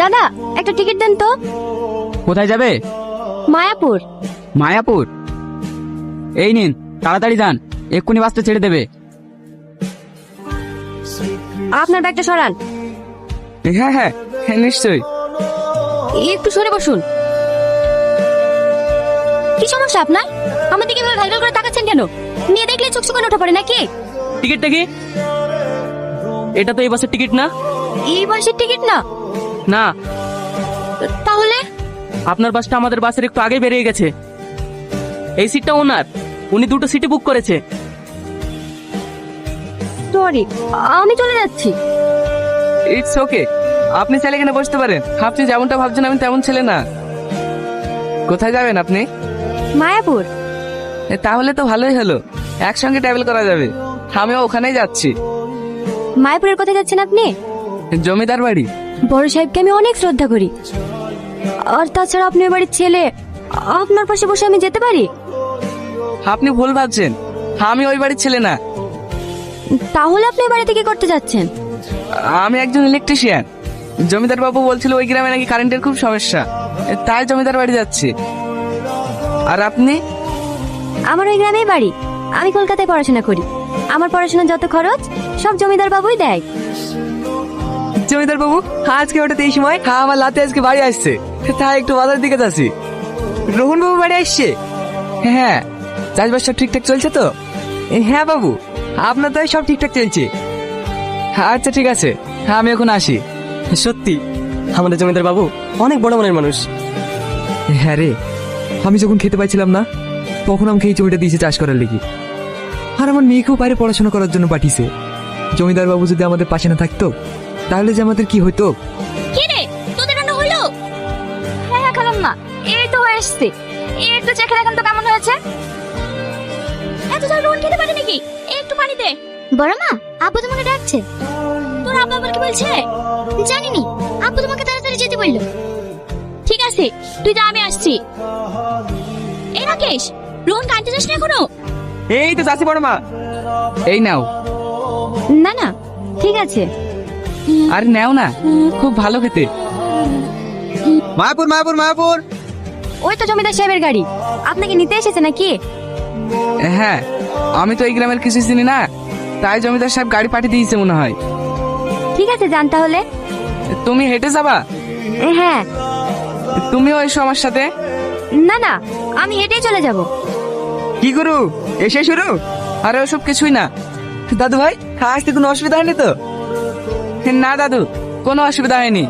দাদা একটা টিকিট দেন তো। কোথায় যাবে? মায়াপুর। মায়াপুর? এই নিন, তাড়াতাড়ি যান, এক্ষুনি বাসটা ছেড়ে দেবে। আপনার ব্যাগটা সরান। হ্যাঁ হ্যাঁ নিশ্চয়ই। একটু সরে বসুন। কি সমস্যা আপনার? আমার দিকে এভাবে ঘালঘাল করে তাকাচ্ছেন কেন? মেয়ে দেখলে চোখ চোখ ওঠা পড়ে নাকি? টিকিটটা কি? এটা তো এই বাসের টিকিট না। এই বাসের টিকিট না? না, তাহলে? আপনার বাসটা আমাদের বাসের একটু আগে বেরিয়ে গেছে। এই সিটটা ওনার, উনি দুটো সিটই বুক করেছে। সরি, আমি চলে যাচ্ছি। ইটস ওকে, আপনি চাইলে এখানে বসতে পারেন। আপনি যেমনটা ভাবছেন আমি তেমন ছেলে না। কোথায় যাবেন আপনি? মায়াপুর। তাহলে তো ভালোই হলো, একসঙ্গে ট্রাভেল করা যাবে। আমিও ওখানেই যাচ্ছি। মায়াপুরের কোথায় যাচ্ছেন আপনি? জমিদার বাড়ি। বড় সাহেবকে আমি অনেক শ্রদ্ধা করি, আর তাছাড়া আপনি ওই বাড়ির ছেলে, আপনার পাশে বসে আমি যেতে পারি? আপনি ভুল ভাবছেন, আমি ওই বাড়ির ছেলে না। তাহলে আপনি ওই বাড়িতে কি করতে যাচ্ছেন? আমি একজন ইলেকট্রিশিয়ান। জমিদার বাবু বলছিল ওই গ্রামে নাকি কারেন্টের খুব সমস্যা, তাই জমিদার বাড়ি যাচ্ছি। আর আপনি? আমার ওই গ্রামেই বাড়ি, আমি কলকাতায় পড়াশোনা করি। আমার পড়াশোনার যত খরচ সব জমিদার বাবুই দেয়। জমিদার বাবু আজকে হঠাৎ এই সময়? আমার লাতে আজকে বাড়ি আসছে, তাই একটু বাজার দিকে যাচ্ছি। রোহন বাবু বাড়ি আসছে? হ্যাঁ। চাষবাস সব ঠিকঠাক চলছে তো? হ্যাঁ বাবু, আপনার তো সব ঠিকঠাক চলছে। আচ্ছা ঠিক আছে, আমি এখন আসি। সত্যি আমাদের জমিদার বাবু অনেক বড় মনের মানুষ। হ্যাঁ রে, আমি যখন খেতে পাইছিলাম না তখন আমাকে এই জমিটা দিয়েছে চাষ করার লেগে। আর আমার মেয়েকেও বাইরে পড়াশোনা করার জন্য পাঠিয়েছে। জমিদার বাবু যদি আমাদের পাশে না থাকতো তাহলে যে আমাদের কি হতো। কি রে, তোদের রান্না হলো? হ্যাঁ হ্যাঁ খালাম না, এই তো হয়ে এসছে। একটু চেখে দেখেন তো কেমন হয়েছে। এত জল রোহন খেতে পারে নাকি? একটু পানি দে। বড় মা, আপু তোমাকে ডাকছে। তোর আব্বা আমাকে বলছে? জানিনি, আপু তোমাকে তাড়াতাড়ি যেতে বললো। ঠিক আছে, তুই যা, আমি আসছি। এই রাকেশ, রোহন কাঁদতে যাস না এখনো? এই তো চাষি বড় মা, এই নাও। না না, ঠিক আছে। আর নাও না, খুব ভালো খেতে। মায়াপুর মায়াপুর মায়াপুর। ওই তো জমিদার সাহেবের গাড়ি, আপনাকে নিতে এসেছে নাকি? হ্যাঁ, আমি তো এই গ্রামের কিছু চিনি না, তাই জমিদার সাহেব গাড়ি পাঠিয়ে দিয়েছে মনে হয়। ঠিক আছে, যান তাহলে। তুমি হেঁটে যাবা? হ্যাঁ। তুমিও এসো আমার সাথে। না না, আমি হেঁটেই চলে যাব। কি করু, এসে শুরু? আরে ওসব কিছুই না। দাদু ভাই, আসতে কোনো অসুবিধা হয়নি তো? না দাদু, কোনো অসুবিধা হয়নি।